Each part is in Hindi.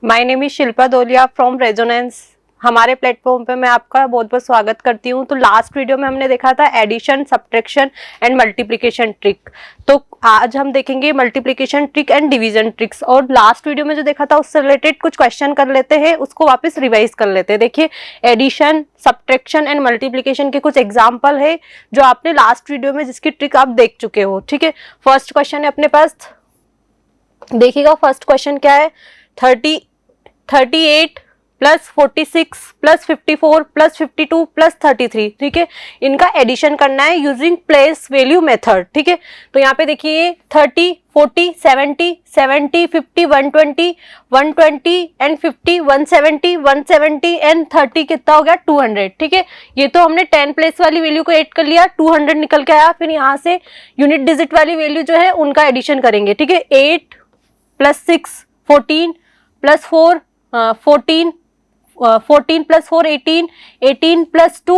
My name is Shilpa Doliya from resonance. हमारे प्लेटफॉर्म पे मैं आपका बहुत बहुत स्वागत करती हूँ। तो लास्ट वीडियो में हमने देखा था addition, subtraction and multiplication trick. तो आज हम देखेंगे multiplication trick and division tricks. और लास्ट वीडियो में जो देखा था उससे रिलेटेड कुछ क्वेश्चन कर लेते हैं, उसको वापस रिवाइज कर लेते हैं। देखिए, एडिशन, सब्ट्रैक्शन एंड मल्टीप्लिकेशन के कुछ एग्जाम्पल है जो आपने लास्ट वीडियो में जिसकी ट्रिक आप देख चुके हो। ठीक है, फर्स्ट क्वेश्चन है अपने पास, देखिएगा। फर्स्ट क्वेश्चन क्या है, 38 प्लस 46 प्लस 54 प्लस 52 प्लस 33। ठीक है, इनका एडिशन करना है यूजिंग प्लेस वैल्यू मेथड। ठीक है, तो यहाँ पे देखिए 30, 40, 70, 70, 50, 120, 120 एंड 50, 170, 170 एंड 30 कितना हो गया 200। ठीक है, ये तो हमने 10 प्लेस वाली वैल्यू को ऐड कर लिया, 200 निकल के आया। फिर यहाँ से यूनिट डिजिट वाली वैल्यू जो है उनका एडिशन करेंगे। ठीक है, 8 plus 6 14 plus 4 14, 14 plus 4 18, 18 plus 2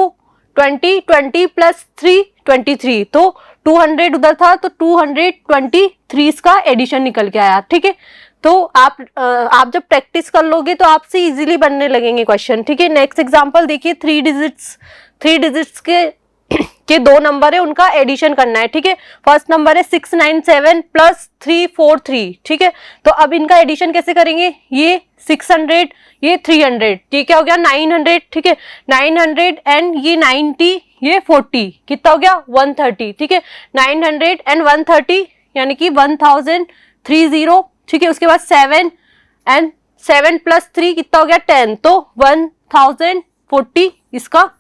20, 20 plus 3 23। तो 200 उधर था तो 223 का एडिशन निकल के आया। ठीक है, तो आप जब प्रैक्टिस कर लोगे तो आपसे इजीली बनने लगेंगे क्वेश्चन। ठीक है, नेक्स्ट एग्जांपल देखिए, 3 डिजिट्स के दो नंबर है, उनका एडिशन करना है। ठीक है, फर्स्ट नंबर है 697 प्लस 343। ठीक है, तो अब इनका एडिशन कैसे करेंगे, ये 600, ये 300, ये क्या हो गया 900। ठीक है, 900 एंड ये 90, ये 40, कितना हो गया 130। ठीक है, 900 एंड 130 यानी कि 1030। ठीक है, उसके बाद 7 एंड 7 प्लस 3 कितना हो गया 10, तो 1040 इसका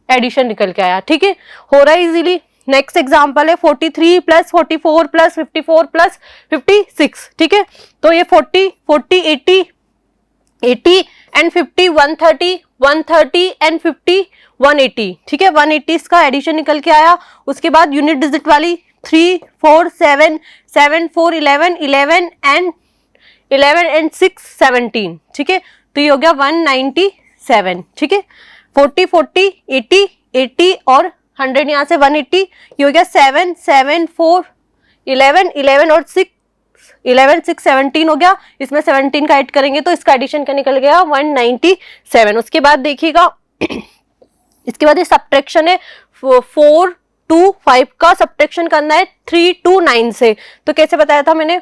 एडिशन निकल के आया। ठीक है, हो रहा है इजीली। नेक्स्ट एग्जांपल है 43 प्लस 44 प्लस 54 प्लस 56। ठीक है, तो ये 40 40 80 80 एंड 50 130 130 एंड 50 180। ठीक है, 180 इसका एडिशन निकल के आया। उसके बाद यूनिट डिजिट वाली 3 4 7 7 4 11 11 एंड 6 17। ठीक है, तो ये हो गया 197। ठीक है, 40 40 80 80 और 100 यहाँ से 180, ये हो गया 7 7 4 11 11 और 6 11 6 17 हो गया। इसमें 17 का ऐड करेंगे तो इसका एडिशन क्या निकल गया 197। उसके बाद देखिएगा, इसके बाद ये सब्ट्रैक्शन है, 4 2 5 का सब्ट्रैक्शन करना है 3 2 9 से। तो कैसे बताया था मैंने,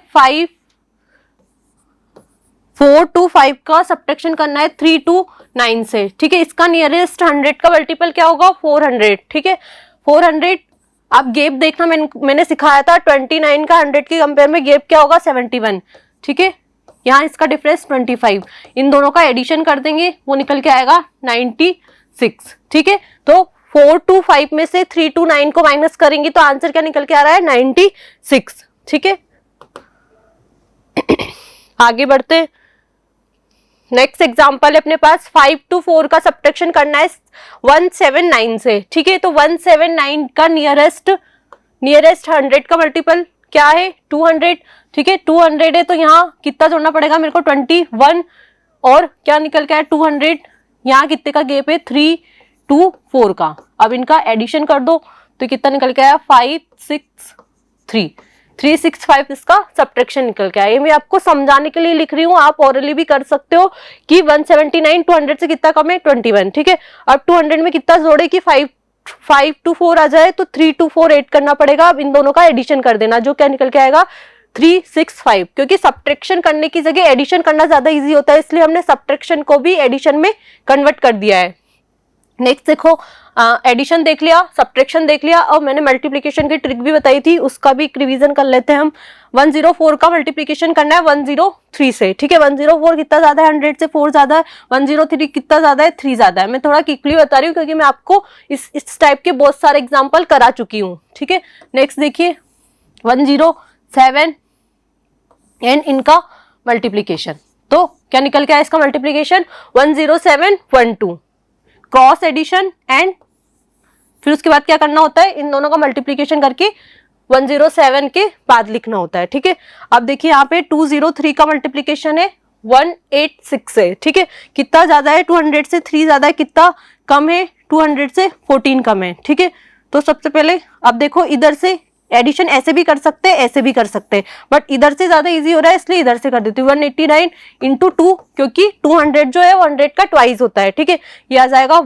4 2 5 का सब्ट्रैक्शन करना है 3 2 9 से। ठीक है, इसका नियरेस्ट 100 का मल्टीपल क्या होगा 400। ठीक है, 400 आप गैप देखना, मैंने सिखाया था 29 का 100 के कंपेयर में गैप क्या होगा 71। ठीक है, यहाँ इसका डिफरेंस 25, इन दोनों का एडिशन कर देंगे, वो निकल के आएगा 96। ठीक है, तो 4 2 5 में से 3 2 9 को माइनस करेंगे तो आंसर क्या निकल के आ रहा है 96। ठीक है, आगे बढ़ते। नेक्स्ट एग्जांपल है अपने पास, 5 2 4 का सब्ट्रैक्शन करना है 179 से। ठीक है, तो 179 का नियरेस्ट 100 का मल्टीपल क्या है 200। ठीक है, 200 है तो यहाँ कितना जोड़ना पड़ेगा मेरे को 21 और क्या निकल के आया 200। यहाँ कितने का गैप है 3 2 4 का। अब इनका एडिशन कर दो तो कितना निकल के आया 5 6 3 365 इसका सब्ट्रैक्शन निकल के आया। ये मैं आपको समझाने के लिए लिख रही हूँ, आप ओरली भी कर सकते हो कि 179 200 से कितना कम है 21। ठीक है, अब 200 में कितना जोड़े कि 5 2 4 आ जाए तो 3 2 4 8 करना पड़ेगा। अब इन दोनों का एडिशन कर देना, जो क्या निकल के आएगा 365। क्योंकि सब्ट्रैक्शन करने की जगह एडिशन करना ज्यादा इजी होता है, इसलिए हमने सब्ट्रैक्शन को भी एडिशन में कन्वर्ट कर दिया है। नेक्स्ट देखो, एडिशन देख लिया, सब्ट्रैक्शन देख लिया, और मैंने मल्टीप्लिकेशन की ट्रिक भी बताई थी, उसका भी रिवीजन कर लेते हैं हम। 104 का मल्टीप्लिकेशन करना है 103 से। ठीक है, 104 कितना ज्यादा है 100 से 4 ज्यादा है, 103 कितना ज्यादा है 3 ज्यादा है। मैं थोड़ा क्विकली बता रही हूँ क्योंकि मैं आपको इस टाइप के बहुत सारे एग्जाम्पल करा चुकी हूँ। ठीक है, नेक्स्ट देखिए 107 एंड इनका मल्टीप्लीकेशन, तो क्या निकल के आया इसका मल्टीप्लीकेशन 107 12 क्रॉस एडिशन एंड फिर उसके बाद क्या करना होता है, इन दोनों का मल्टीप्लीकेशन करके 107 के बाद लिखना होता है। ठीक है, अब देखिए यहाँ पे 203 का मल्टीप्लीकेशन है 186 है। ठीक है, कितना ज्यादा है 200 से 3 ज्यादा है, कितना कम है 200 से 14 कम है। ठीक है, तो सबसे पहले अब देखो इधर से एडिशन ऐसे भी कर सकते हैं, ऐसे भी कर सकते हैं, बट इधर से ज्यादा इजी हो रहा है इसलिए इधर से कर देती हूँ। 189 इंटू 2, क्योंकि 200 जो है वो 100 का ट्वाइस होता है, ठीक है। ये आ जाएगा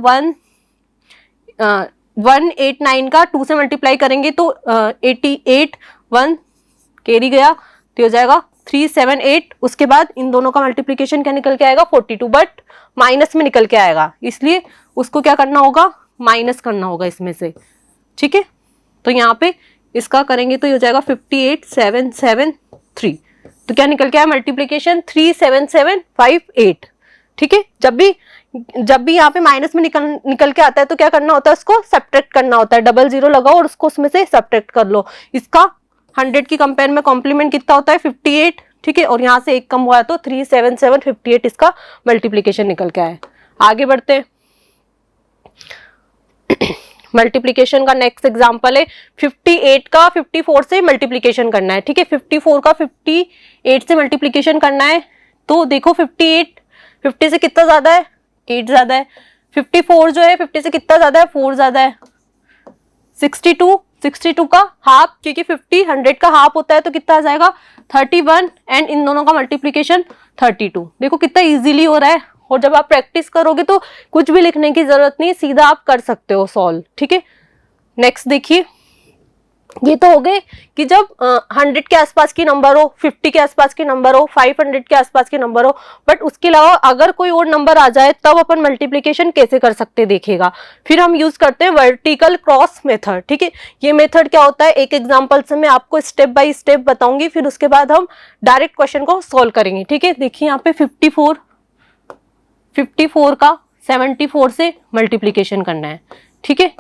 189 का 2 से मल्टीप्लाई करेंगे तो 88, 1 कैरी गया तो हो जाएगा 378। उसके बाद इन दोनों का मल्टीप्लीकेशन क्या निकल के आएगा 42, बट माइनस में निकल के आएगा, इसलिए उसको क्या करना होगा, माइनस करना होगा इसमें से, ठीक है। तो यहाँ पे इसका करेंगे तो ये हो जाएगा 58773। तो क्या निकल के आया मल्टीप्लीकेशन 37758, ठीक है। जब भी यहाँ पे माइनस में निकल के आता है तो क्या करना होता है, उसको सब्ट्रैक्ट करना होता है, डबल जीरो लगाओ और उसको उसमें से सब्ट्रैक्ट कर लो। इसका 100 की कंपेयर में कॉम्प्लीमेंट कितना होता है 58, ठीक है, और यहाँ से एक कम हुआ है तो 37758 इसका मल्टीप्लीकेशन निकल के आया। आगे बढ़ते हैं, मल्टीप्लीकेशन का नेक्स्ट एग्जांपल है 58 का 54 से मल्टीप्लीकेशन करना है, ठीक है। 54 का 58 से मल्टीप्लीकेशन करना है तो देखो 58 50 से कितना ज्यादा है, 8 ज्यादा है। 54 जो है 50 से कितना ज्यादा है, 4 ज्यादा है। 62 का हाफ, क्योंकि 50 100 का हाफ होता है तो कितना आ जाएगा 31, एंड इन दोनों का मल्टीप्लीकेशन 32। देखो कितना इजीली हो रहा है, और जब आप प्रैक्टिस करोगे तो कुछ भी लिखने की जरूरत नहीं, सीधा आप कर सकते हो सॉल्व, ठीक है। नेक्स्ट देखिए, ये तो हो गए कि जब 100 के आसपास की नंबर हो, 50 के आसपास की नंबर हो, 500 के आसपास की नंबर हो, बट उसके अलावा अगर कोई और नंबर आ जाए तब अपन मल्टीप्लिकेशन कैसे कर सकते हैं देखिएगा। फिर हम यूज करते हैं वर्टिकल क्रॉस मेथड, ठीक है। ये मेथड क्या होता है, एक एग्जांपल से मैं आपको स्टेप बाय स्टेप बताऊंगी, फिर उसके बाद हम डायरेक्ट क्वेश्चन को सोल्व करेंगे, ठीक है। देखिए यहाँ पे 54 का 74 से मल्टीप्लिकेशन करना है, ठीक है।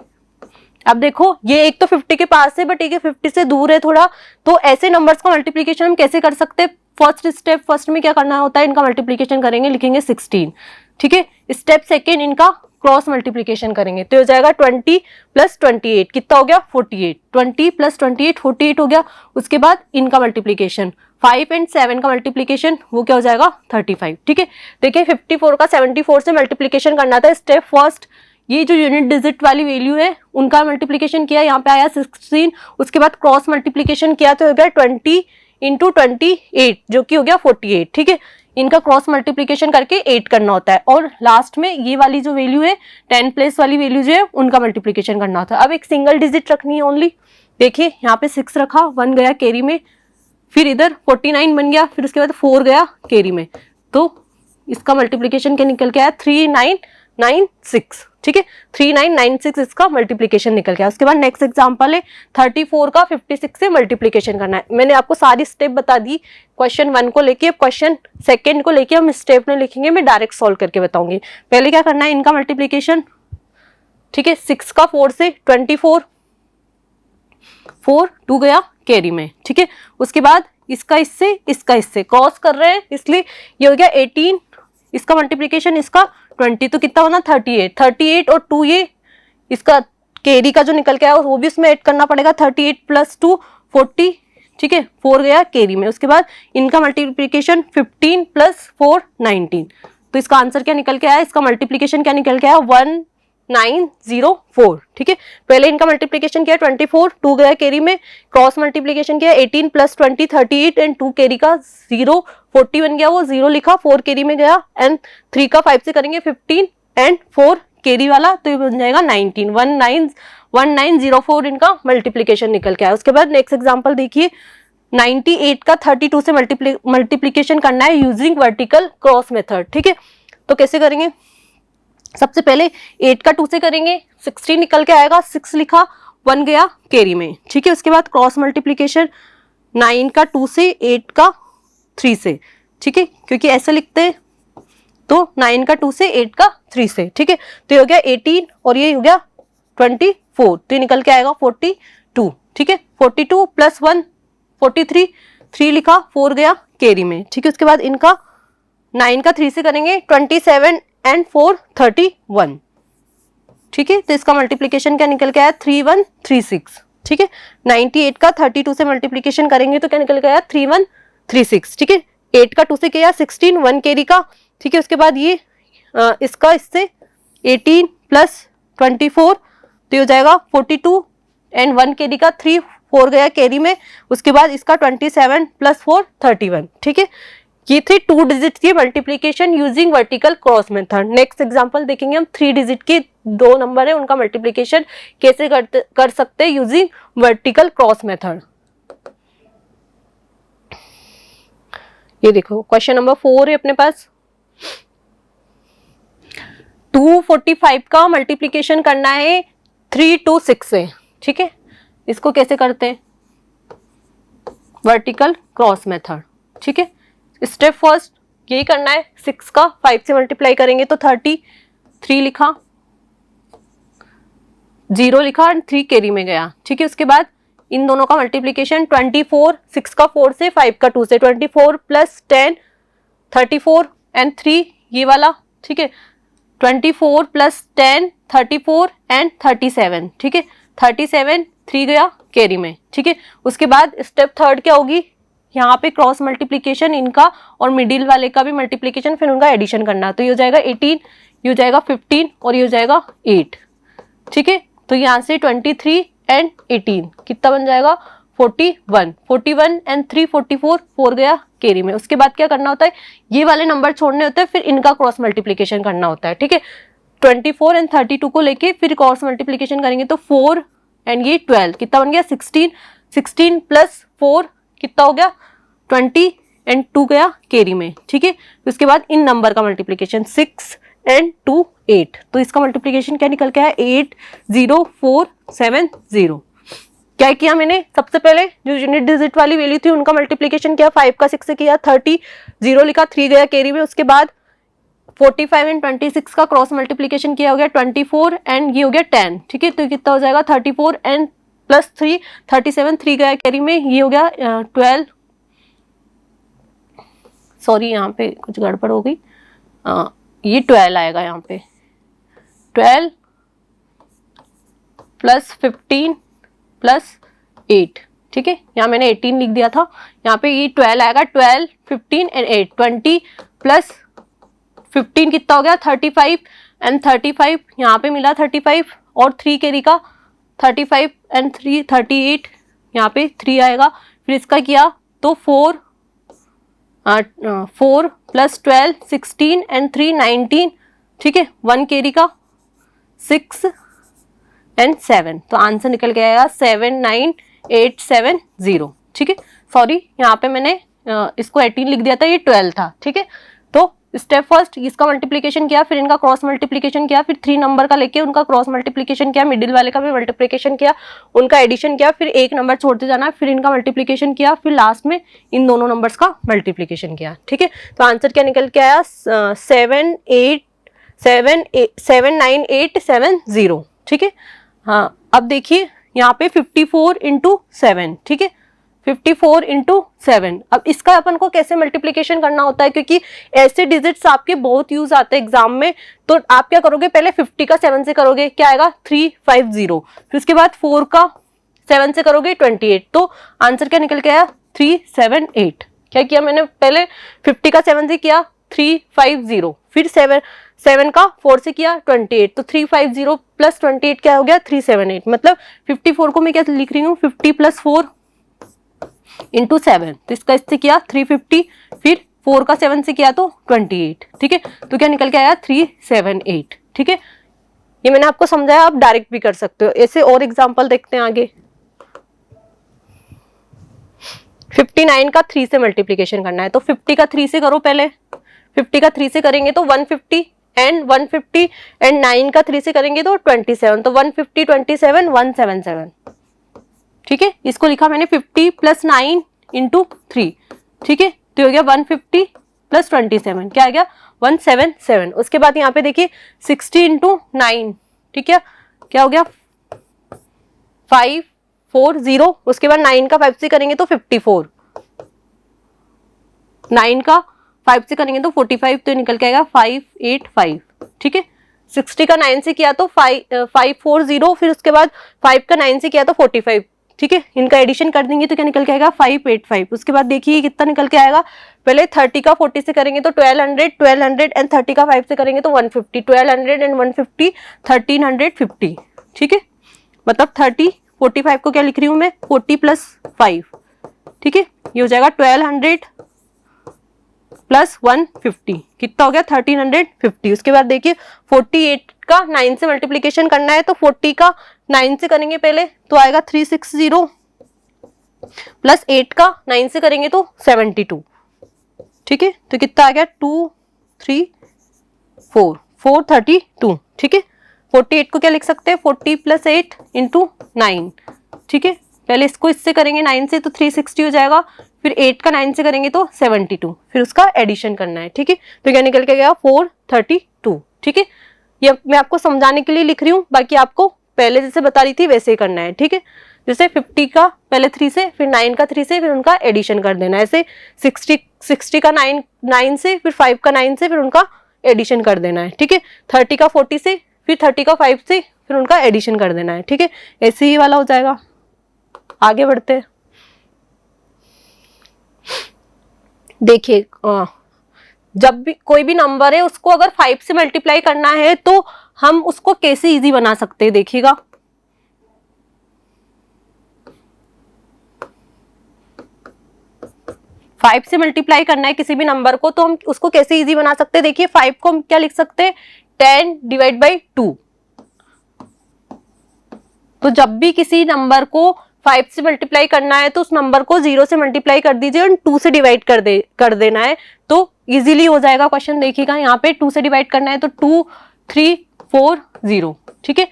अब देखो ये एक तो 50 के पास है बट एक 50 से दूर है थोड़ा, तो ऐसे नंबर्स का मल्टीप्लिकेशन हम कैसे कर सकते हैं। फर्स्ट में क्या करना होता है, इनका मल्टीप्लिकेशन करेंगे, लिखेंगे 16, ठीक है। स्टेप सेकेंड, इनका क्रॉस मल्टीप्लिकेशन करेंगे तो हो जाएगा 20 + 28 कितना हो गया 48, 20 + 28 48 हो गया। उसके बाद इनका मल्टीप्लिकेशन 5 और 7 का मल्टीप्लिकेशन वो क्या हो जाएगा 35, ठीक है। देखिए 54 का 74 से मल्टीप्लिकेशन करना था। स्टेप फर्स्ट, ये जो यूनिट डिजिट वाली वैल्यू है उनका मल्टीप्लिकेशन किया, यहाँ पे आया 16। उसके बाद क्रॉस मल्टीप्लिकेशन किया तो हो गया 20 × 28 जो कि हो गया 48, ठीक है। इनका क्रॉस मल्टीप्लिकेशन करके 8 करना होता है, और लास्ट में ये वाली जो वैल्यू है 10 प्लस वाली वैल्यू जो है उनका मल्टीप्लिकेशन करना होता है। अब एक सिंगल डिजिट रखनी है ओनली। देखिए यहाँ पे 6 रखा, 1 गया कैरी में, फिर इधर 49 बन गया, फिर उसके बाद 4 गया कैरी में, तो इसका मल्टीप्लिकेशन क्या निकल के आया 3996, ठीक है। 3996 इसका मल्टीप्लिकेशन निकल गया। उसके बाद नेक्स्ट एग्जांपल है 34 का 56 से मल्टीप्लिकेशन करना है। मैंने आपको सारी स्टेप बता दी क्वेश्चन 1 को लेके। अब क्वेश्चन सेकंड को लेके हम स्टेप में लिखेंगे, मैं डायरेक्ट सॉल्व करके बताऊंगी। पहले क्या करना है, इनका मल्टीप्लिकेशन, ठीक है। 6 का 4 से 24, 4 2 गया कैरी में, ठीक है। उसके बाद इसका इससे क्रॉस कर रहे हैं इसलिए ये हो गया 18, इसका मल्टीप्लिकेशन इसका 20 तो कितना होना 38 और 2 ये इसका कैरी का जो निकल के आया वो भी उसमें ऐड करना पड़ेगा। 38 + 2 40, ठीक है। 4 गया कैरी में। उसके बाद इनका मल्टीप्लिकेशन 15 + 4 19, तो इसका आंसर क्या निकल के आया, इसका मल्टीप्लिकेशन क्या निकल के आया 1904, ठीक है। पहले इनका मल्टीप्लिकेशन किया 24, 2 गया कैरी में, क्रॉस मल्टीप्लिकेशन किया 18 + 20 38 एंड 2 कैरी का 0 40 बन गया, वो 0 लिखा, 4 कैरी में गया, एंड 3 का 5 से करेंगे 15 एंड 4 कैरी वाला तो ये बन जाएगा 1904 इनका मल्टीप्लिकेशन निकल के आया। उसके बाद नेक्स्ट एग्जांपल देखिए 98 का 32 से मल्टीप्लिकेशन करना है यूजिंग वर्टिकल क्रॉस मेथड, ठीक है। तो कैसे करेंगे, सबसे पहले 8 का 2 से करेंगे, 16 निकल के आएगा, 6 लिखा, 1 गया कैरी में, ठीक है। उसके बाद क्रॉस मल्टीप्लिकेशन 9 का 2 से 8 का 3 से, ठीक है, क्योंकि ऐसे लिखते हैं तो 9 का 2 से 8 का 3 से, ठीक है। तो ये हो गया 18 और ये हो गया 24, तो ये निकल के आएगा 42, ठीक है। 42 + 1 43, 3 लिखा, 4 गया कैरी में, ठीक है। उसके बाद इनका 9 का 3 से करेंगे 27 एंड 4 31, ठीक है। तो इसका मल्टीप्लिकेशन क्या निकल के आया 3136, ठीक है। 98 का 32 से मल्टीप्लिकेशन करेंगे तो क्या निकल के आया 3136, ठीक है। 8 का 2 से किया 16, 1 कैरी का, ठीक है। उसके बाद ये इसका इससे 18 + 24 तो ये हो जाएगा 42 एंड 1 कैरी का 3 4 गया कैरी में, उसके बाद इसका 27 प्लस 4 31, ठीक है। ये थी 2 डिजिट की multiplication using vertical cross method. Next example देखेंगे हम 3 डिजिट की 2 नंबर है उनका मल्टीप्लीकेशन कैसे कर सकते हैं यूजिंग वर्टिकल क्रॉस मेथड। ये देखो क्वेश्चन नंबर 4 है अपने पास। 245 का मल्टीप्लीकेशन करना है 3 to 6 से, ठीक है। इसको कैसे करते हैं, वर्टिकल क्रॉस मेथड, ठीक है। स्टेप फर्स्ट यही करना है, 6 का 5 से मल्टीप्लाई करेंगे तो 33 लिखा, 0 लिखा एंड 3 कैरी में गया, ठीक है। उसके बाद इन दोनों का मल्टीप्लीकेशन 24, 6 का 4 से 5 का 2 से, 24 प्लस 10 34 एंड 3 ये वाला, ठीक है। 24 प्लस 10 34 एंड 37, ठीक है। 37 3 गया कैरी में, ठीक है। उसके बाद स्टेप थर्ड क्या होगी, यहाँ पे क्रॉस मल्टीप्लीकेशन इनका और मिडिल वाले का भी मल्टीप्लीकेशन, फिर उनका एडिशन करना। तो ये हो जाएगा 18, ये हो जाएगा 15 और ये हो जाएगा 8, ठीक है। तो यहाँ से 23 एंड 18 कितना बन जाएगा 41, 41 एंड 3 44, 4 गया कैरी में। उसके बाद क्या करना होता है, ये वाले नंबर छोड़ने होते हैं, फिर इनका क्रॉस मल्टीप्लीकेशन करना होता है, ठीक है। 24 एंड 32 को लेके फिर क्रॉस मल्टीप्लीकेशन करेंगे तो 4 एंड ये 12 कितना बन गया 16, 16 प्लस 4 कितना हो गया 20 एंड 2 गया कैरी में, ठीक है। उसके बाद इन नंबर का मल्टीप्लीकेशन 6 एंड 2 8, तो इसका मल्टीप्लीकेशन क्या निकल के आया 80470। क्या किया मैंने, सबसे पहले जो यूनिट डिजिट वाली वैल्यू थी उनका मल्टीप्लीकेशन किया, 5 का 6 से किया 30, 0 लिखा 3 गया कैरी में। उसके बाद 45 एंड 26 का क्रॉस मल्टीप्लीकेशन किया, हो गया 24 एंड ये हो गया 10, ठीक है। तो कितना हो जाएगा 34 एंड प्लस 3 37, 3 गया कैरी में, ये हो गया 12, सॉरी यहाँ पे कुछ गड़बड़ हो गई, ये 12 आएगा यहाँ पे, 12 प्लस 15 प्लस 8, ठीक है। यहाँ मैंने 18 लिख दिया था, यहाँ पे ये 12 आएगा, 12 15 एंड 8 20 प्लस 15 कितना हो गया 35 एंड 35 यहाँ पे मिला 35 और 3 कैरी का 35 एंड 3 38, यहाँ पे 3 आएगा। फिर इसका किया तो 4 प्लस 12 16 एंड 3 19, ठीक है। 1 कैरी का 6 एंड 7, तो आंसर निकल के आएगा 79870, ठीक है। सॉरी यहाँ पे मैंने इसको 18 लिख दिया था, ये 12 था, ठीक है। तो स्टेप फर्स्ट इसका मल्टीप्लीकेशन किया, फिर इनका क्रॉस मल्टीप्लीकेशन किया, फिर 3 नंबर का लेके उनका क्रॉस मल्टीप्लीकेशन किया, मिडिल वाले का भी मल्टीप्लीकेशन किया, उनका एडिशन किया, फिर एक नंबर छोड़ते जाना, फिर इनका मल्टीप्लीकेशन किया, फिर लास्ट में इन दोनों नंबर्स का मल्टीप्लीकेशन किया, ठीक है। तो आंसर क्या निकल के आया 79870, ठीक है। हाँ अब देखिए यहाँ पे 54 इंटू 7, ठीक है, 54 इंटू 7। अब इसका अपन को कैसे मल्टीप्लीकेशन करना होता है, क्योंकि ऐसे डिजिट्स आपके बहुत यूज आते हैं एग्जाम में। तो आप क्या करोगे, पहले 50 का 7 से करोगे, क्या आएगा 350, फिर उसके बाद 4 का 7 से करोगे 28, तो आंसर क्या निकल के आया 378। क्या किया मैंने, पहले 50 का 7 से किया 350, फिर 7 का 4 से किया 28, तो 350 प्लस 28 क्या हो गया 378। मतलब 54 को मैं क्या लिख रही हूँ 50 प्लस 4 इंटू 7, तो इसका इससे किया 350, फिर 4 का 7 से किया तो 28, ठीक है। तो क्या निकल के आया 378, ठीक है। ये मैंने आपको समझाया, आप डायरेक्ट भी कर सकते हो। ऐसे और एग्जांपल देखते हैं आगे। 59 का 3 से मल्टीप्लीकेशन करना है, तो 50 का 3 से करो, पहले 50 का 3 से करेंगे तो 150 एंड 150 एंड 9 का 3 से करेंगे तो 27, तो 150 27 177, ठीक है। इसको लिखा मैंने 50 प्लस 9 इंटू 3, ठीक है, तो हो गया 150 प्लस 27, क्या आ गया 177। उसके बाद यहाँ पे देखिए 60 इंटू 9, ठीक है, क्या हो गया 540, उसके बाद 9 का 5 से करेंगे तो 54, 9 का 5 से करेंगे तो 45, तो निकल के आएगा 585, ठीक है। 60 का 9 से किया तो 540, फिर उसके बाद 5 का 9 से किया तो 45, ठीक है। इनका एडिशन कर देंगे तो क्या निकल के आएगा 585। उसके बाद देखिए कितना निकल के आएगा, पहले 30 का 40 से करेंगे तो 1200 एंड 30 का 5 से करेंगे तो 150, 1200 एंड 150 1350, ठीक है। मतलब 30 45 को क्या लिख रही हूं मैं, 40 प्लस 5, ठीक है, ये हो जाएगा 1200 प्लस 150, कितना हो गया 1350। उसके बाद देखिए 48 का 9 से मल्टीप्लीकेशन करना है, तो 40 का 9 से करेंगे पहले तो आएगा 360 प्लस 8 का 9 से करेंगे तो 72, ठीक है, तो कितना आ गया 2 3 4 432, ठीक है। 48 को क्या लिख सकते हैं, 40 प्लस 8 इंटू 9, ठीक है, पहले इसको इससे करेंगे 9 से तो 360 हो जाएगा, फिर 8 का 9 से करेंगे तो 72, फिर उसका एडिशन करना है, ठीक है, तो क्या निकल के गया 432, ठीक है। ये मैं आपको समझाने के लिए लिख रही हूँ, बाकी आपको पहले जैसे बता रही थी वैसे ही करना है, ठीक है। जैसे 50 का पहले 3 से, फिर 9 का 3 से, फिर उनका एडिशन कर देना है। ऐसे 60 का 9 से, फिर 5 का 9 से, फिर उनका एडिशन कर देना है, ठीक है। 30 का 40 से, फिर 30 का 5 से, फिर उनका एडिशन कर देना है, ठीक है। ऐसे ही वाला हो जाएगा। आगे बढ़ते हैं। देखिए जब भी कोई भी नंबर है उसको अगर 5 से मल्टीप्लाई करना है तो हम उसको कैसे इजी बना सकते हैं, देखिएगा। फाइव से मल्टीप्लाई करना है किसी भी नंबर को तो हम उसको कैसे इजी बना सकते हैं, देखिए 5 को हम क्या लिख सकते हैं, 10 डिवाइड बाई 2। तो जब भी किसी नंबर को 5 से मल्टीप्लाई करना है तो उस नंबर को 0 से मल्टीप्लाई कर दीजिए और 2 से डिवाइड कर देना है, तो इजीली हो जाएगा क्वेश्चन। देखिएगा यहाँ पे 2 से डिवाइड करना है तो 2 3 4 0, ठीक है,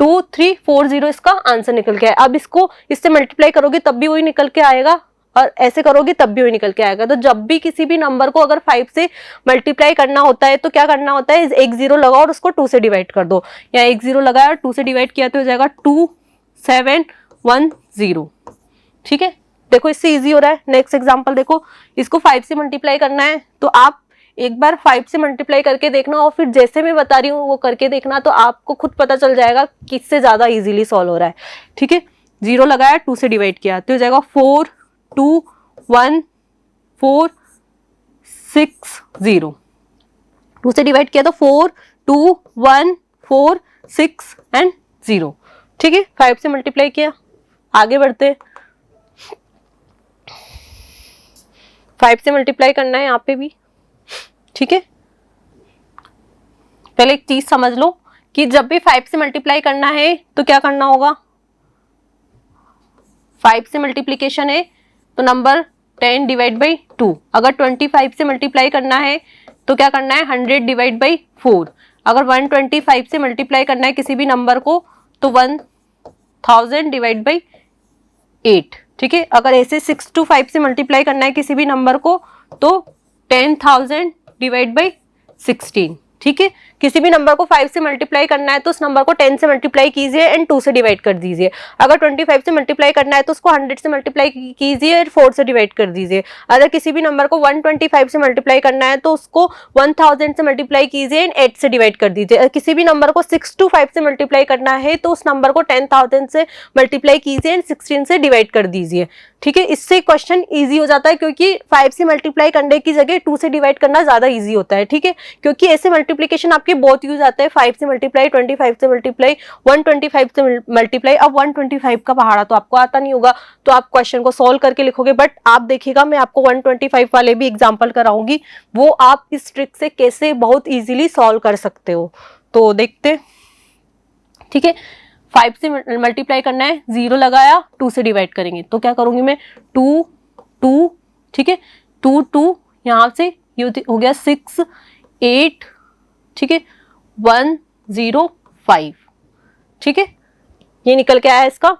2 3 4 0 इसका आंसर निकल के आया। अब इसको इससे मल्टीप्लाई करोगे तब भी वही निकल के आएगा और ऐसे करोगे तब भी वही निकल के आएगा। तो जब भी किसी भी नंबर को अगर 5 से मल्टीप्लाई करना होता है तो क्या करना होता है, एक 0 लगाओ और उसको 2 से डिवाइड कर दो। यहाँ एक 0 लगाया और 2 से डिवाइड किया तो हो जाएगा 2 7 1 0, ठीक है। देखो इससे इजी हो रहा है। नेक्स्ट एग्जांपल देखो, इसको 5 से मल्टीप्लाई करना है तो आप एक बार 5 से मल्टीप्लाई करके देखना और फिर जैसे मैं बता रही हूँ वो करके देखना, तो आपको खुद पता चल जाएगा किससे ज्यादा इजीली सॉल्व हो रहा है, ठीक है। 0 लगाया 2 से डिवाइड किया तो हो जाएगा 4 2 1 4 6 0, 2 से डिवाइड किया तो 4 2 1 4 6 एंड 0, ठीक है। 5 से मल्टीप्लाई किया। आगे बढ़ते, 5 से मल्टीप्लाई करना है यहाँ पे भी, ठीक है। पहले एक चीज समझ लो कि जब भी 5 से मल्टीप्लाई करना है तो क्या करना होगा, 5 से मल्टीप्लीकेशन है तो नंबर 10 डिवाइड बाई 2। अगर 25 से मल्टीप्लाई करना है तो क्या करना है, 100 डिवाइड बाई 4। अगर 125 से मल्टीप्लाई करना है किसी भी नंबर को तो 1000 डिवाइड बाई 8, ठीक है। अगर ऐसे 6 to 5 से मल्टीप्लाई करना है किसी भी नंबर को तो 10,000 डिवाइड बाई 16, ठीक है। किसी भी नंबर को 5 से मल्टीप्लाई करना है तो उस नंबर को 10 से मल्टीप्लाई कीजिए एंड 2 से डिवाइड कर दीजिए। अगर 25 से मल्टीप्लाई करना है तो उसको 100 से मल्टीप्लाई कीजिए और 4 से डिवाइड कर दीजिए। अगर किसी भी नंबर को 125 से मल्टीप्लाई करना है तो उसको 1000 से मल्टीप्लाई कीजिए एंड 8 से डिवाइड कर दीजिए। अगर किसी भी नंबर को 6 to 5 से मल्टीप्लाई करना है तो उस नंबर को 10,000 से मल्टीप्लाई कीजिए एंड 16 से डिवाइड कर दीजिए, ठीक है। इससे क्वेश्चन इजी हो जाता है क्योंकि 5 से मल्टीप्लाई करने की जगह 2 से डिवाइड करना ज्यादा इजी होता है, ठीक है। क्योंकि ऐसे मल्टीप्लिकेशन आपके बहुत यूज आते हैं, 5 से मल्टीप्लाई, 25 से मल्टीप्लाई, 125 से मल्टीप्लाई। अब 125 का पहाड़ा तो आपको आता नहीं होगा तो आप क्वेश्चन को सॉल्व करके लिखोगे, बट आप देखिएगा मैं आपको 125 वाले भी एग्जाम्पल कराऊंगी, वो आप इस ट्रिक से कैसे बहुत इजीली सॉल्व कर सकते हो। तो देखते, ठीक है। 5 से मल्टीप्लाई करना है, 0 लगाया 2 से डिवाइड करेंगे तो क्या करूंगी मैं, 2 2, ठीक है, 2 2 यहाँ से ये हो गया 6 8, ठीक है, 1 0 5, ठीक है, ये निकल के आया इसका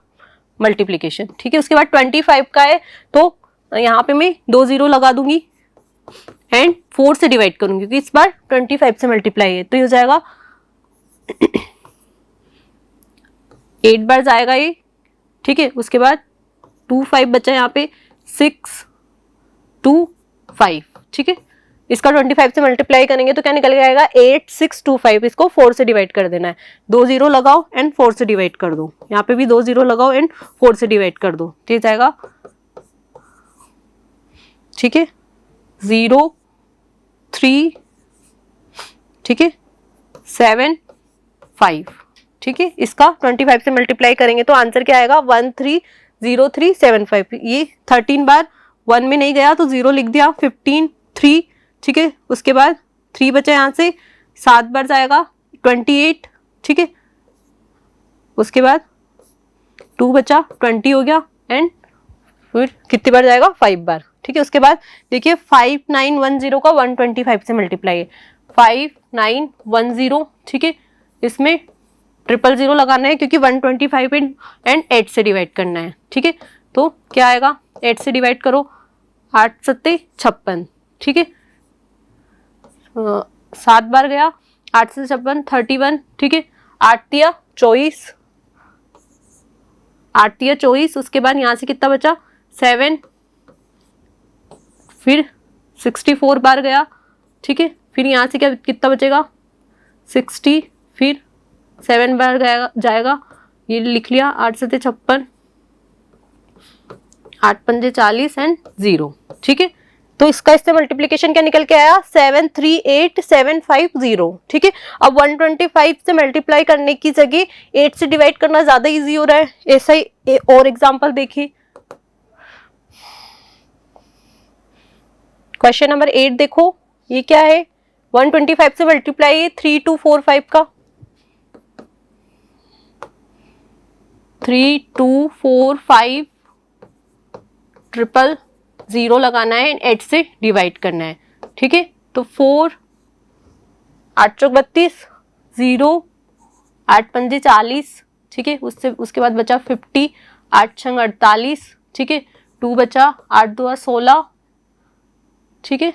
मल्टीप्लीकेशन, ठीक है। उसके बाद 25 का है तो यहाँ पे मैं 2 0 लगा दूंगी एंड 4 से डिवाइड करूंगी क्योंकि इस बार 25 से मल्टीप्लाई है तो ये हो जाएगा 8 बार जाएगा ये, ठीक है। उसके बाद 2 5 बचा यहाँ पे 6 2 5, ठीक है। इसका 25 से मल्टीप्लाई करेंगे तो क्या निकल के आएगा 8 6 2 5। इसको 4 से डिवाइड कर देना है, 2 0 लगाओ एंड 4 से डिवाइड कर दो। यहाँ पे भी 2 0 लगाओ एंड 4 से डिवाइड कर दो, ठीक जाएगा, ठीक है, 0 3, ठीक है, 7 5, ठीक है, इसका 25 से मल्टीप्लाई करेंगे तो आंसर क्या आएगा 130375। ये 13 बार 1 में नहीं गया तो 0 लिख दिया, 15 3, ठीक है, उसके बाद 3 बचा यहाँ से, 7 बार जाएगा 28, ठीक है, उसके बाद 2 बचा 20 हो गया, एंड फिर कितनी बार जाएगा 5 बार, ठीक है। उसके बाद देखिए 5910 का 125 से मल्टीप्लाई है, 5910, ठीक है, इसमें 000 लगाना है क्योंकि 125 एंड 8 से डिवाइड करना है, ठीक है। तो क्या आएगा, 8 से डिवाइड करो, 8 सत्ते 56, ठीक है, 7 बार गया, 8 से 56 31, ठीक है, 8 तिया 24, 8 तिया 24, उसके बाद यहाँ से कितना बचा 7, फिर 64 बार गया, ठीक है, फिर यहाँ से क्या कितना बचेगा 60, फिर 7 बार जाएगा, ये लिख लिया, 8 से 56, 8 पंजे 40 एंड 0, ठीक है। तो इसका इससे मल्टीप्लिकेशन क्या निकल के आया 738750, ठीक है। अब 125 से मल्टीप्लाई करने की जगह 8 से डिवाइड करना ज्यादा इजी हो रहा है। ऐसा ही और एग्जांपल देखिए, क्वेश्चन नंबर 8 देखो, ये क्या है 125 से मल्टीप्लाई है 3245 का, 3245 000 लगाना है, 8 से डिवाइड करना है, ठीक है। तो 4 8 चौक 32, 0 8 पंजे 40, ठीक है, उसके बाद बचा 50, 8 छंग 48, ठीक है, 2 बचा, 8 2 16, ठीक है,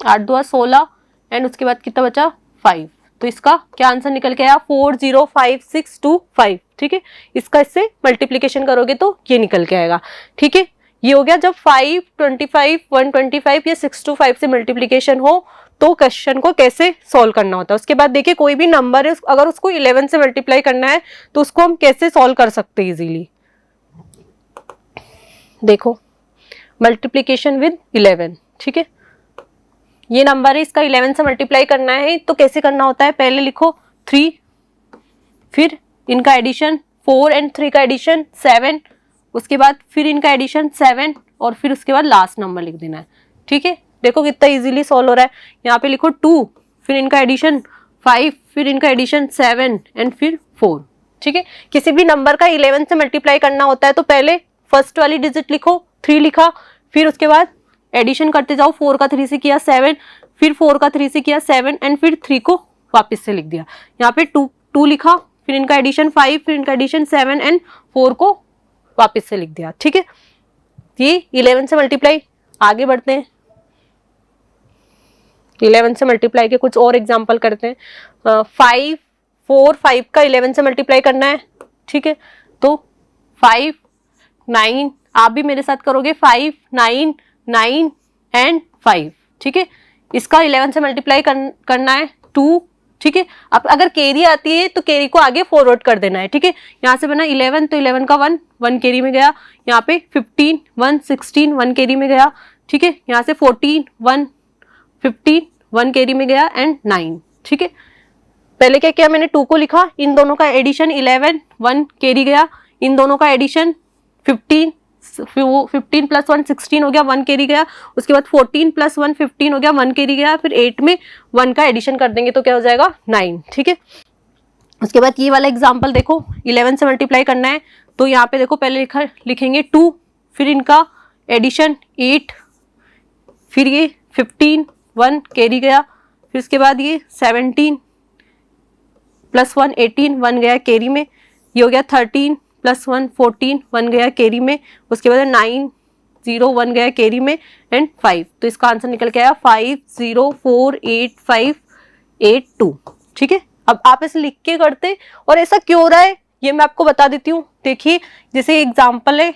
8 2 16, एंड उसके बाद कितना बचा 5। तो इसका क्या आंसर निकल के आया 405625, ठीक है। इसका इससे मल्टीप्लिकेशन करोगे तो ये निकल के आएगा, ठीक है। ये हो गया जब 5, 25, 125 या 625 से मल्टीप्लिकेशन हो तो क्वेश्चन को कैसे सॉल्व करना होता है। उसके बाद देखिए कोई भी नंबर है, अगर उसको 11 से मल्टीप्लाई करना है तो उसको हम कैसे सॉल्व कर सकते हैं इजीली। देखो मल्टीप्लिकेशन विद 11, ठीक है, ये नंबर है, इसका 11 से मल्टीप्लाई करना है तो कैसे करना होता है, पहले लिखो 3, फिर इनका एडिशन 4 एंड 3 का एडिशन 7, उसके बाद फिर इनका एडिशन 7, और फिर उसके बाद लास्ट नंबर लिख देना है, ठीक है। देखो कितना इजीली सॉल्व हो रहा है। यहाँ पे लिखो 2, फिर इनका एडिशन 5, फिर इनका एडिशन 7 एंड फिर 4, ठीक है। किसी भी नंबर का 11 से मल्टीप्लाई करना होता है तो पहले फर्स्ट वाली डिजिट लिखो, 3 लिखा, फिर उसके बाद एडिशन करते जाओ, 4 का 3 से किया 7, फिर 4 का 3 से किया 7, एंड फिर 3 को वापस से लिख दिया। यहाँ पे 2 लिखा, फिर इनका एडिशन 5, फिर इनका एडिशन 7 एंड 4 को वापस से लिख दिया, ठीक है। ये 11 से मल्टीप्लाई, आगे बढ़ते हैं, 11 से मल्टीप्लाई के कुछ और एग्जांपल करते हैं। 5 4 5 का 11 से मल्टीप्लाई करना है, ठीक है। तो 5 9, आप भी मेरे साथ करोगे, 5 9 9 एंड 5, ठीक है। इसका 11 से मल्टीप्लाई करना है 2, ठीक है। अब अगर कैरी आती है तो कैरी को आगे फॉरवर्ड कर देना है, ठीक है। यहाँ से बना 11 तो 11 का 1 कैरी में गया, यहाँ पे 15 1 16 1 कैरी में गया, ठीक है। यहाँ से 14 1 15 1 कैरी में गया एंड 9, ठीक है। पहले क्या किया मैंने 2 को लिखा, इन दोनों का एडिशन 11 1 कैरी गया, इन दोनों का एडिशन 15 प्लस 1 16 हो गया, 1 कैरी गया, उसके बाद 14 प्लस 1 15 हो गया, 1 कैरी गया, फिर 8 में 1 का एडिशन कर देंगे तो क्या हो जाएगा 9, ठीक है। उसके बाद ये वाला एग्जांपल देखो, 11 से मल्टीप्लाई करना है तो यहाँ पे देखो पहले लिखेंगे 2, फिर इनका एडिशन 8, फिर ये 15 1 कैरी गया, फिर उसके बाद ये 17 प्लस 1 18 1 गया कैरी में, ये हो गया 13 प्लस 1 14 1 गया कैरी में, उसके बाद 9 0 1 गया कैरी में एंड 5। तो इसका आंसर निकल के आया 5 0 4 8 5 8 2, ठीक है। अब आप इसे लिख के करते, और ऐसा क्यों हो रहा है ये मैं आपको बता देती हूँ। देखिए जैसे एग्जाम्पल है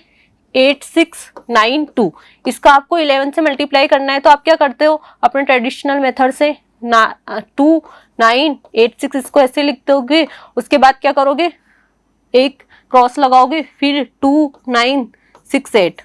8692, इसका आपको 11 से मल्टीप्लाई करना है तो आप क्या करते हो अपने ट्रेडिशनल मेथड से 2 9 8 6 इसको ऐसे लिखते होगे, उसके बाद क्या करोगे एक क्रॉस लगाओगे, फिर 2 9 6 8,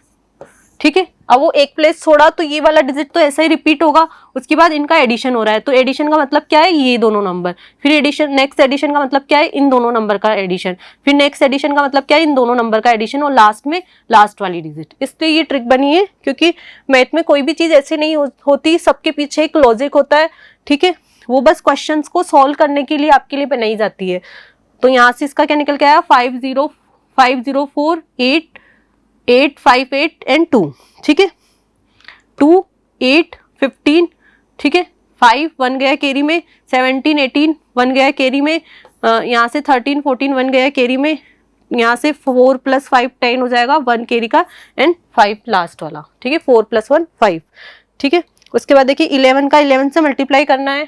ठीक है। अब वो एक प्लेस छोड़ा तो ये वाला डिजिट तो ऐसा ही रिपीट होगा, उसके बाद इनका एडिशन हो रहा है, तो एडिशन का मतलब क्या है, ये दोनों नंबर, फिर एडिशन, नेक्स्ट एडिशन का मतलब क्या है, इन दोनों नंबर का एडिशन, फिर नेक्स्ट एडिशन का मतलब क्या है, इन दोनों नंबर का एडिशन, और लास्ट में लास्ट वाली डिजिट। इसलिए ये ट्रिक बनी है, क्योंकि मैथ में कोई भी चीज ऐसी नहीं होती, सबके पीछे एक लॉजिक होता है, ठीक है, वो बस क्वेश्चंस को सॉल्व करने के लिए आपके लिए बनाई जाती है। तो यहाँ से इसका क्या निकल के आया, 504 8 8 5 8 एंड 2, ठीक है, 2 8 15, ठीक है, 5 1 गया कैरी में, 17 18 1 गया कैरी में, यहाँ से 13 14 1 गया कैरी में, यहाँ से 4 + 5 10 हो जाएगा 1 कैरी का, एंड 5 लास्ट वाला, ठीक है, 4 + 1 5, ठीक है। उसके बाद देखिए 11 का 11 से मल्टीप्लाई करना है,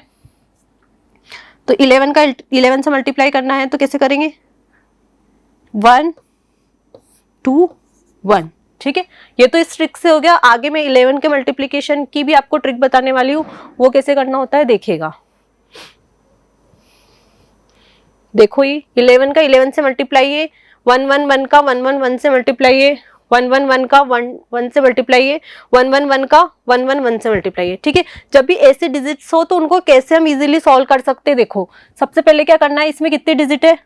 तो 11 का 11 से मल्टीप्लाई करना है तो कैसे करेंगे, 1 2 1, ठीक है। ये तो इस ट्रिक से हो गया। आगे मैं 11 के मल्टीप्लिकेशन की भी आपको ट्रिक बताने वाली हूँ, वो कैसे करना होता है देखिएगा। देखो ये 11 का 11 से मल्टीप्लाई है, 1 1 1 का 1 1 1 से मल्टीप्लाई है, 1 1 1 का 1 1 से मल्टीप्लाई है, 1 1 1 का 1 1 1 से मल्टीप्लाई है, ठीक है। जब भी ऐसे डिजिट्स हो तो उनको कैसे हम इजीली सॉल्व कर सकते हैं, देखो सबसे पहले क्या करना है, इसमें कितने डिजिट है,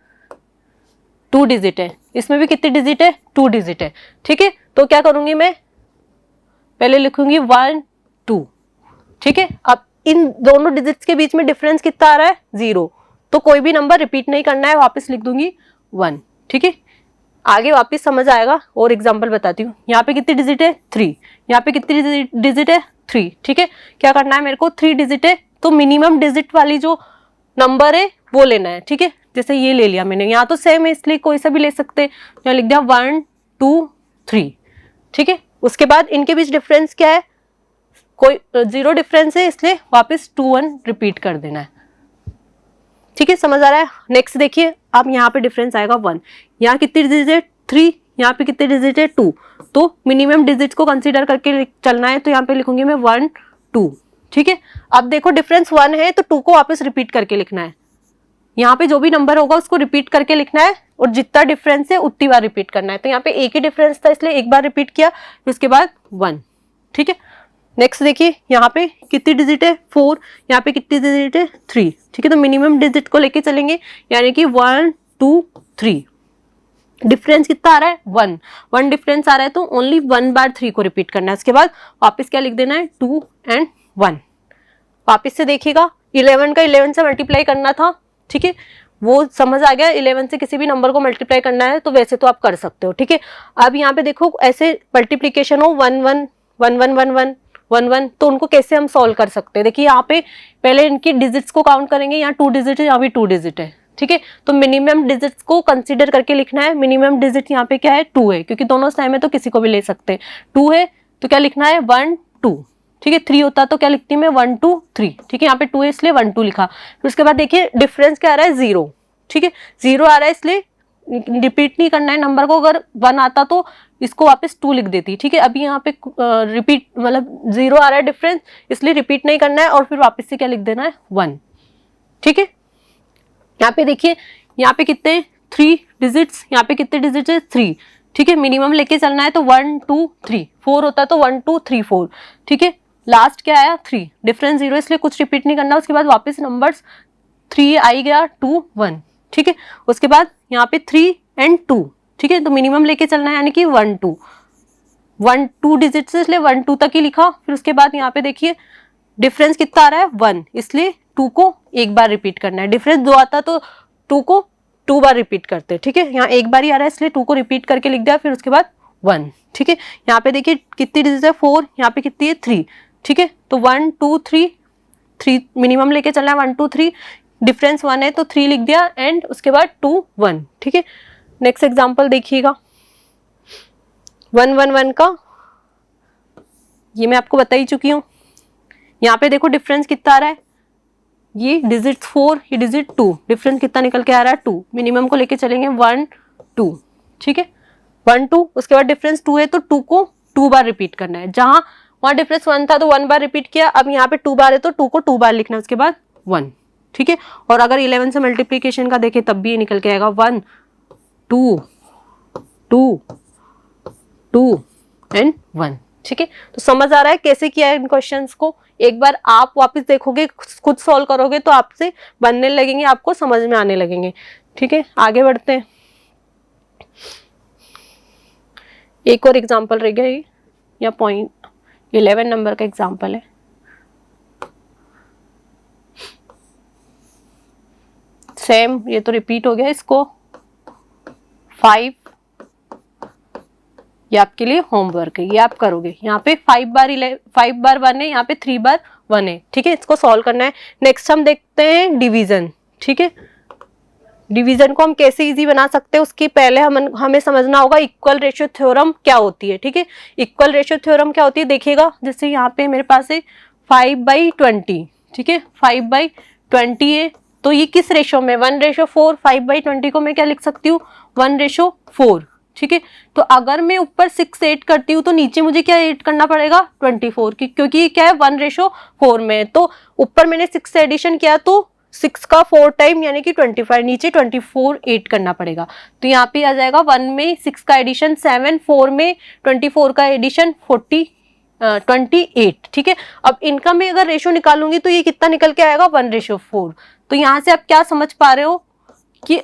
2 डिजिट है, इसमें भी कितने डिजिट है, 2 डिजिट है, ठीक है। तो क्या करूंगी मैं, पहले लिखूंगी 1 2, ठीक है। अब इन दोनों डिजिट्स के बीच में डिफरेंस कितना आ रहा है, 0, तो कोई भी नंबर रिपीट नहीं करना है, वापस लिख दूंगी 1, ठीक है। आगे वापस समझ आएगा, और एग्जांपल बताती हूँ। यहाँ पे कितनी डिजिट है, 3, यहाँ पे कितनी डिजिट है, 3, ठीक है। क्या करना है मेरे को, 3 डिजिट है तो मिनिमम डिजिट वाली जो नंबर है वो लेना है, ठीक है। जैसे ये ले लिया मैंने, यहाँ तो सेम है इसलिए कोई सा भी ले सकते हैं, यहाँ लिख दिया 1 2 3, ठीक है। उसके बाद इनके बीच डिफरेंस क्या है, कोई 0 डिफरेंस है, इसलिए वापस 2 1 रिपीट कर देना है, ठीक है। समझ आ रहा है। नेक्स्ट देखिए, अब यहाँ पे डिफरेंस आएगा 1, यहाँ कितनी डिजिट है, 3, यहाँ पे कितने डिजिट है, 2, तो मिनिमम डिजिट्स को कंसीडर करके चलना है, तो यहाँ पे लिखूंगी मैं 1 2, ठीक है। अब देखो डिफरेंस 1 है तो 2 को वापस रिपीट करके लिखना है, यहाँ पे जो भी नंबर होगा उसको रिपीट करके लिखना है, और जितना डिफरेंस है उतनी बार रिपीट करना है। तो यहाँ पे एक ही डिफरेंस था इसलिए एक बार रिपीट किया, फिर उसके बाद 1, ठीक है। नेक्स्ट देखिए, यहाँ पे कितनी डिजिट है, 4, यहाँ पे कितनी डिजिट है, 3, ठीक है। तो मिनिमम डिजिट को लेके चलेंगे, यानी कि 1 2 3, डिफरेंस कितना आ रहा है, 1 डिफरेंस आ रहा है, तो ओनली 1 बार 3 को रिपीट करना है। उसके बाद वापस क्या लिख देना है, 2 एंड 1। वापस से देखिएगा, 11 का 11 से मल्टीप्लाई करना था, ठीक है, वो समझ आ गया। 11 से किसी भी नंबर को मल्टीप्लाई करना है तो वैसे तो आप कर सकते हो, ठीक है। अब यहाँ पे देखो ऐसे मल्टीप्लीकेशन हो 1 1 1 1 1 1 1 1, तो उनको कैसे हम सॉल्व कर सकते हैं। देखिए यहाँ पे पहले इनकी डिजिट्स को काउंट करेंगे, यहाँ 2 डिजिट है, यहाँ भी 2 डिजिट है, ठीक है। तो मिनिमम डिजिट्स को कंसीडर करके लिखना है। मिनिमम डिजिट यहाँ पे क्या है, 2 है, क्योंकि दोनों सेम है तो किसी को भी ले सकते हैं। 2 है तो क्या लिखना है, 1 2, ठीक है। 3 होता तो क्या लिखती मैं, 1 2 3, ठीक है। यहाँ पे 2 है इसलिए 1 2 लिखा। फिर उसके बाद देखिए डिफरेंस क्या आ रहा है, 0, ठीक है। 0 आ रहा है इसलिए रिपीट नहीं करना है नंबर को, अगर 1 आता तो इसको वापस 2 लिख देती, ठीक है। अभी यहाँ पे रिपीट मतलब 0 आ रहा है डिफरेंस, इसलिए रिपीट नहीं करना है, और फिर वापस से क्या लिख देना है, 1, ठीक है। यहाँ पे देखिए, यहाँ पे कितने 3 डिजिट्स, यहाँ पे कितने डिजिट है, 3, ठीक है। मिनिमम लेके चलना है तो 1 2 3, 4 होता तो 1 2 3 4, ठीक है। लास्ट क्या आया, 3, डिफरेंस 0 इसलिए कुछ रिपीट नहीं करना। उसके बाद वापस नंबर्स 3 आई गया, 2 1, ठीक है। उसके बाद यहाँ पे 3 एंड 2, ठीक है। तो मिनिमम लेके चलना है, यानी कि 1 2 1 2 डिजिट इसलिए 1 2 तक ही लिखा। फिर उसके बाद यहाँ पे देखिए डिफरेंस कितना आ रहा है, 1, इसलिए 2 को एक बार रिपीट करना है। डिफरेंस 2 आता तो 2 को 2 बार रिपीट करते हैं, ठीक है। यहाँ एक बार ही आ रहा है इसलिए 2 को रिपीट करके लिख दिया, फिर उसके बाद 1, ठीक है। यहाँ पे देखिए कितनी डिजिट है, 4, यहाँ पे कितनी है, 3, ठीक है। तो 1 2 3 3 मिनिमम लेके चलना है, 1 2 3, डिफरेंस 1 है तो 3 लिख दिया, एंड उसके बाद 2 1, ठीक है। नेक्स्ट एग्जांपल देखिएगा, 1 1 1 का ये मैं आपको बता ही चुकी हूँ। यहाँ पे देखो डिफरेंस कितना आ रहा है, ये डिजिट 4, ये डिजिट 2, डिफरेंस कितना निकल के आ रहा है, 2। मिनिमम को लेके चलेंगे 1 2, ठीक है, 1 2। उसके बाद डिफरेंस 2 है तो 2 को 2 बार रिपीट करना है। जहां वहां डिफरेंस 1 था तो 1 बार रिपीट किया, अब यहाँ पे 2 बार है तो 2 को 2 बार लिखना है, उसके बाद 1, ठीक है। और अगर 11 से मल्टीप्लीकेशन का देखें तब भी ये निकल के आएगा 1 2 2 2 एंड 1, ठीक है, तो समझ आ रहा है कैसे किया है इन क्वेश्चंस को। एक बार आप वापस देखोगे, खुद सॉल्व करोगे तो आपसे बनने लगेंगे, आपको समझ में आने लगेंगे। ठीक है, आगे बढ़ते हैं। एक और एग्जांपल रह गया ये, या पॉइंट 11 नंबर का एग्जांपल है। सेम, ये तो रिपीट हो गया, इसको 5 ये आपके लिए होमवर्क है, ये आप करोगे। यहाँ पे 5 बार 1 है, यहाँ पे 3 बार 1 है। ठीक है, इसको सॉल्व करना है। नेक्स्ट हम देखते हैं डिवीजन। ठीक है, डिवीजन को हम कैसे इजी बना सकते हैं, उसके पहले हमें समझना होगा इक्वल रेशियो थ्योरम क्या होती है। ठीक है, इक्वल रेशियो थ्योरम क्या होती है, देखिएगा जैसे यहाँ पे मेरे पास है 5/20। ठीक है, 5/20 है, तो ये किस रेशो में, 1:4। 5/20 को मैं क्या लिख सकती हूँ, 1:4। ठीक है, तो अगर मैं ऊपर 6 ऐड करती हूँ तो नीचे मुझे क्या ऐड करना पड़ेगा, 24 की, क्योंकि ये क्या है 1:4 में। तो ऊपर मैंने 6 एडिशन किया तो 6 का 4 टाइम यानी कि 25, नीचे 24 ऐड करना पड़ेगा। तो यहाँ पे आ जाएगा 1 में 6 का एडिशन 7, 4 में 24 का एडिशन 28। ठीक है, अब इनका मैं अगर रेशो निकालूंगी तो ये कितना निकल के आएगा, 1:4। तो यहाँ से आप क्या समझ पा रहे हो कि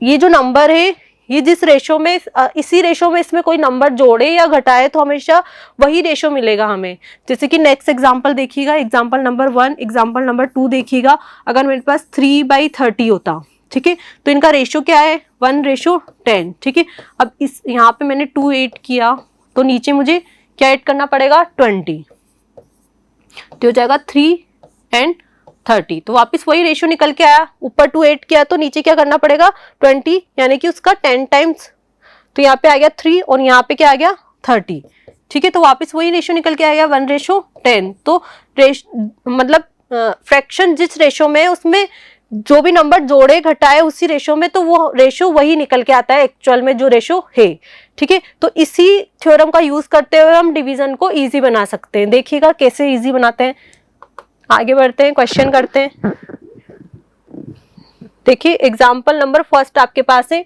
ये जो नंबर है, ये जिस रेशो में, इसी रेशो में इसमें कोई नंबर जोड़े या घटाए तो हमेशा वही रेशो मिलेगा हमें। जैसे कि नेक्स्ट एग्जांपल देखिएगा, एग्जांपल नंबर 1, एग्जांपल नंबर 2 देखिएगा। अगर मेरे पास 3/30 होता, ठीक है, तो इनका रेशो क्या है, 1:10। ठीक है, अब इस यहाँ पे मैंने 2 ऐड किया तो नीचे मुझे क्या ऐड करना पड़ेगा, 20, तो हो जाएगा 3 and 30। तो वापस वही रेशियो निकल के आया, ऊपर 2 ऐड किया तो नीचे क्या करना पड़ेगा, 20, यानी कि उसका 10 टाइम्स। तो यहाँ पे आ गया 3 और यहाँ पे क्या आ गया, 30। ठीक है, तो वापस वही रेशियो निकल के आ गया, 1:10। तो मतलब फ्रैक्शन जिस रेशियो में, उसमें जो भी नंबर जोड़े घटाए उसी रेशियो में, तो वो रेशियो वही निकल के आता है एक्चुअल में जो रेशियो है। ठीक है, तो इसी थ्योरम का यूज करते हुए हम डिवीजन को इजी बना सकते हैं। देखिएगा कैसे इजी बनाते हैं। आगे बढ़ते हैं, क्वेश्चन करते हैं। देखिए एग्जाम्पल नंबर फर्स्ट आपके पास है,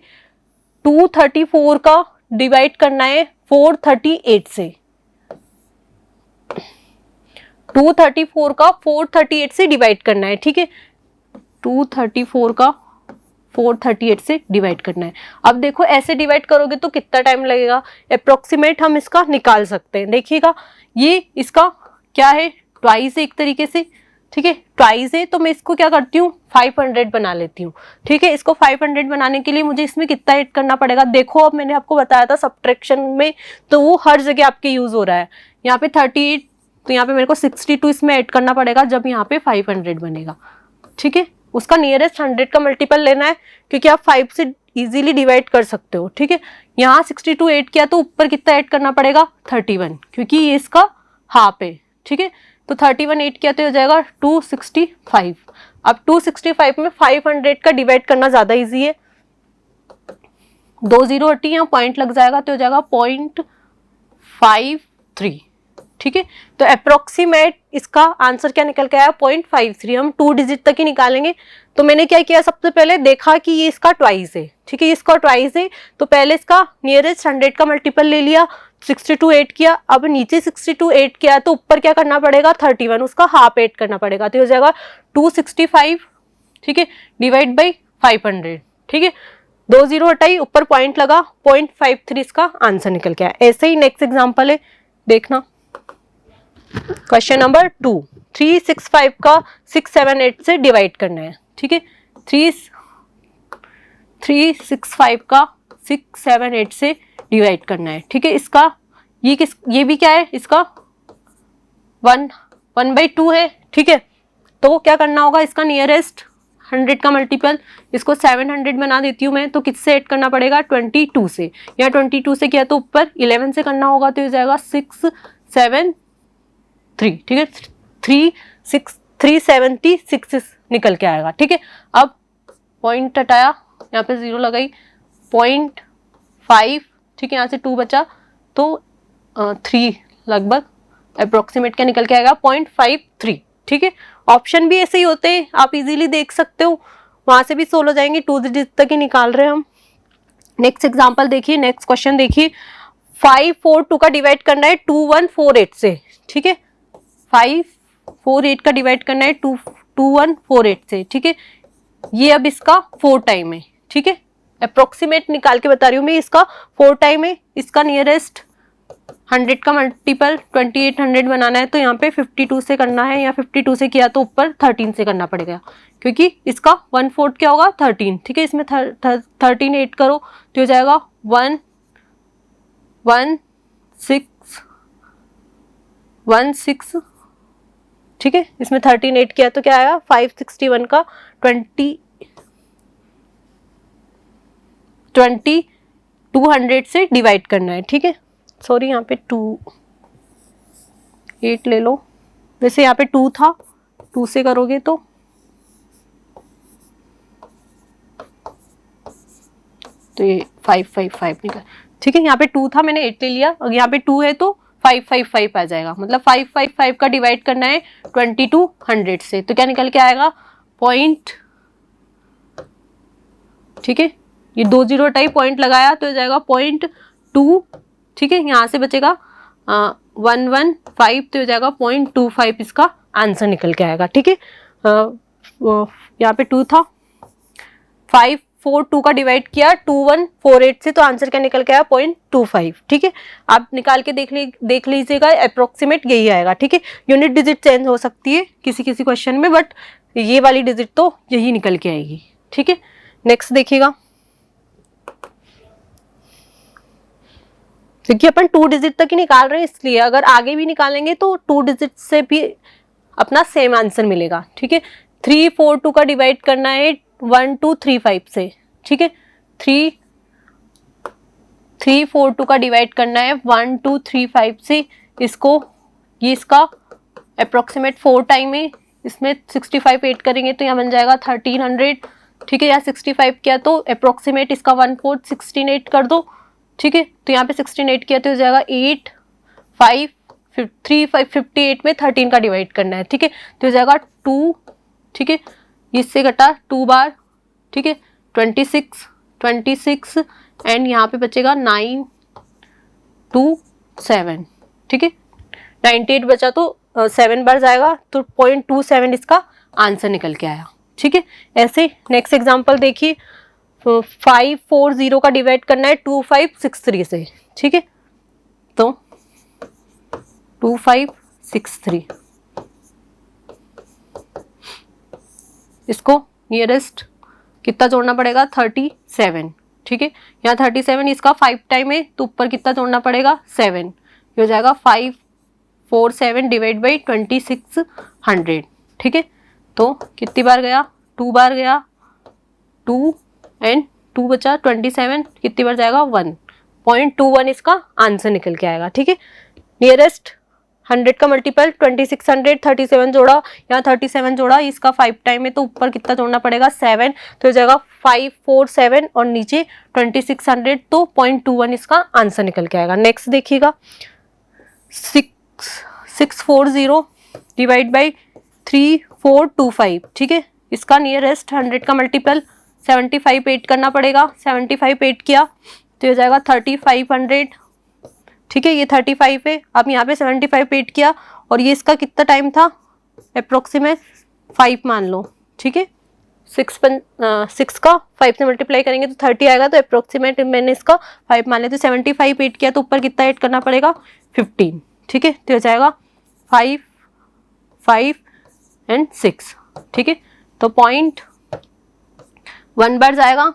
234 का डिवाइड करना है 438 से। 234 का 438 से डिवाइड करना है। ठीक है, 234 का 438 से डिवाइड करना है। अब देखो ऐसे डिवाइड करोगे तो कितना टाइम लगेगा, अप्रोक्सीमेट हम इसका निकाल सकते हैं। देखिएगा ये इसका क्या है, ट्वाइस है एक तरीके से। ठीक है, ट्वाइस है तो मैं इसको क्या करती हूँ, 500 बना लेती हूँ। ठीक है, इसको 500 बनाने के लिए मुझे इसमें कितना ऐड करना पड़ेगा, देखो अब मैंने आपको बताया था सब्ट्रैक्शन में, तो वो हर जगह आपके यूज हो रहा है। यहाँ पे 38, तो यहाँ पे मेरे को 62 इसमें ऐड करना पड़ेगा जब यहाँ पे 500 बनेगा। ठीक है, उसका नियरेस्ट 100 का मल्टीपल लेना है, क्योंकि आप 5 से इजीली डिवाइड कर सकते हो। ठीक है, यहाँ 62 ऐड किया तो ऊपर कितना ऐड करना पड़ेगा, 31, क्योंकि ये इसका हाफ है। ठीक है, तो 31 ऐड किया तो हो जाएगा 265। अब 265 में 500 का डिवाइड करना ज्यादा इजी है, 2 0 हटी, यहाँ पॉइंट लग जाएगा तो हो जाएगा 0.53। ठीक है, तो अप्रोक्सीमेट इसका आंसर क्या निकल के आया, 0.53। हम 2 डिजिट तक ही निकालेंगे। तो मैंने क्या किया, सबसे पहले देखा कि ये इसका ट्वाइस है। ठीक है, इसका ट्वाइस है तो पहले इसका नियरेस्ट 100 का मल्टीपल ले लिया, 62 ऐड किया। अब नीचे 62 ऐड किया तो ऊपर क्या करना पड़ेगा, 31, उसका हाफ ऐड करना पड़ेगा, तो हो जाएगा 265। ठीक है, डिवाइड बाई 500। ठीक है, 2 0 हटाई, ऊपर पॉइंट लगा, 0.53 इसका आंसर निकल के आया। ऐसे ही नेक्स्ट एग्जाम्पल है, देखना क्वेश्चन नंबर 2, 365 का 678 से डिवाइड करना है। ठीक है, 365 का 678 से डिवाइड करना है। ठीक है, इसका ये भी क्या है, इसका 1/2 है। ठीक है, तो क्या करना होगा, इसका नियरेस्ट 100 का मल्टीपल, इसको 700 बना देती हूँ मैं, तो किससे ऐड करना पड़ेगा, 22 से। या 22 से किया तो ऊपर 11 से करना होगा, तो हो जाएगा 673। ठीक है, 376 निकल के आएगा। ठीक है, अब पॉइंट हटाया, यहाँ पे 0 लगाई, 0.5। ठीक है, यहाँ से 2 बचा तो 3 लगभग अप्रोक्सीमेट क्या निकल के आएगा, 0.53। ठीक है, ऑप्शन भी ऐसे ही होते हैं, आप इजीली देख सकते हो, वहां से भी सोल्व हो जाएंगे। 2 डिजिट तक ही निकाल रहे हैं हम। नेक्स्ट एग्जांपल देखिए, नेक्स्ट क्वेश्चन देखिए, 542 का डिवाइड करना है 2148 से, ठीक है। 548 का डिवाइड करना है 2148 से, ठीक है। ये अब इसका 4 टाइम है, ठीक है। अप्रोक्सीमेट निकाल के बता रही हूँ मैं, इसका 4 टाइम है। इसका नियरेस्ट 100 का मल्टीपल 2800 बनाना है, तो यहाँ पे 52 से करना है, या 52 से किया तो ऊपर 13 से करना पड़ेगा, क्योंकि इसका 1/4 क्या होगा 13, ठीक है। इसमें 13 ऐड करो तो हो जाएगा 116, ठीक है। इसमें 13 ऐड किया तो क्या आएगा 561 का 200 से डिवाइड करना है, ठीक है। सॉरी यहाँ पे 8 ले लो, वैसे यहाँ पे 2 था, 2 से करोगे तो ये 555 निकल, ठीक है। यहाँ पे 2 था, मैंने 8 ले लिया, और यहाँ पे 2 है तो 555 आ जाएगा। मतलब 555 का डिवाइड करना है 2200 से, तो क्या निकल के आएगा पॉइंट, ठीक है। ये 2 0 टाइप पॉइंट लगाया तो हो जाएगा 0.2, ठीक है। यहाँ से बचेगा 115 तो हो जाएगा 0.25, इसका आंसर निकल के आएगा, ठीक है। यहाँ पे 2 था, 542 का डिवाइड किया 2148 से, तो आंसर क्या निकल के आया 0.25, ठीक है। आप निकाल के देख लीजिएगा, अप्रोक्सीमेट यही आएगा, ठीक है। यूनिट डिजिट चेंज हो सकती है किसी किसी क्वेश्चन में, बट ये वाली डिजिट तो यही निकल के आएगी, ठीक है। नेक्स्ट देखिएगा, क्योंकि अपन 2 डिजिट तक ही निकाल रहे हैं, इसलिए अगर आगे भी निकालेंगे तो 2 डिजिट से भी अपना सेम आंसर मिलेगा, ठीक है। 342 का डिवाइड करना है 1235 से, ठीक है। 342 का डिवाइड करना है 1235 से, इसको ये इसका अप्रोक्सीमेट 4 टाइम है, इसमें 65 ऐड करेंगे तो यहाँ बन जाएगा 1300, ठीक है। यहाँ 65 किया तो अप्रोक्सीमेट इसका 1/4 16 ऐड कर दो, ठीक है। तो यहाँ पे 16 ऐड किया तो हो जाएगा 8 5 3 5 58 में 13 का डिवाइड करना है, ठीक है। तो हो जाएगा 2, ठीक है। इससे घटा 2 बार, ठीक है, 26 एंड यहाँ पे बचेगा 927, ठीक है। 98 बचा तो 7 बार जाएगा, तो 0.27 इसका आंसर निकल के आया, ठीक है। ऐसे नेक्स्ट एग्जांपल देखिए, 540 का डिवाइड करना है 2563 से, ठीक है। तो 2563, इसको नियरेस्ट कितना जोड़ना पड़ेगा 37, ठीक है। यहाँ 37 इसका 5 टाइम है, तो ऊपर कितना जोड़ना पड़ेगा 7, ये हो जाएगा 547 डिवाइड बाई 2600, ठीक है। तो कितनी बार गया 2 बार गया, 2 एंड 2 बचा 27, कितनी बार जाएगा 1.21 इसका आंसर निकल के आएगा, ठीक है। नियरेस्ट 100 का मल्टीपल 2600, 37 जोड़ा, यहाँ 37 जोड़ा, इसका 5 टाइम है तो ऊपर कितना जोड़ना पड़ेगा 7, तो हो जाएगा 547 और नीचे 2600, तो 0.21 इसका आंसर निकल के आएगा। नेक्स्ट देखिएगा, 640 डिवाइड बाई 3425, ठीक है। इसका नियरेस्ट 100 का मल्टीपल 75 ऐड करना पड़ेगा, 75 ऐड किया तो हो जाएगा 3500, ठीक है। ये 35 है, अब यहाँ पे 75 ऐड किया, और ये इसका कितना टाइम था अप्रोक्सीमेट 5 मान लो, ठीक है। 6 का 5 से मल्टीप्लाई करेंगे तो 30 आएगा, तो अप्रोक्सीमेट मैंने इसका 5 मान लिया, तो 75 ऐड किया तो ऊपर कितना ऐड करना पड़ेगा 15, ठीक है। तो हो जाएगा 5 5 एंड 6, ठीक है। तो 0.1 बार जाएगा,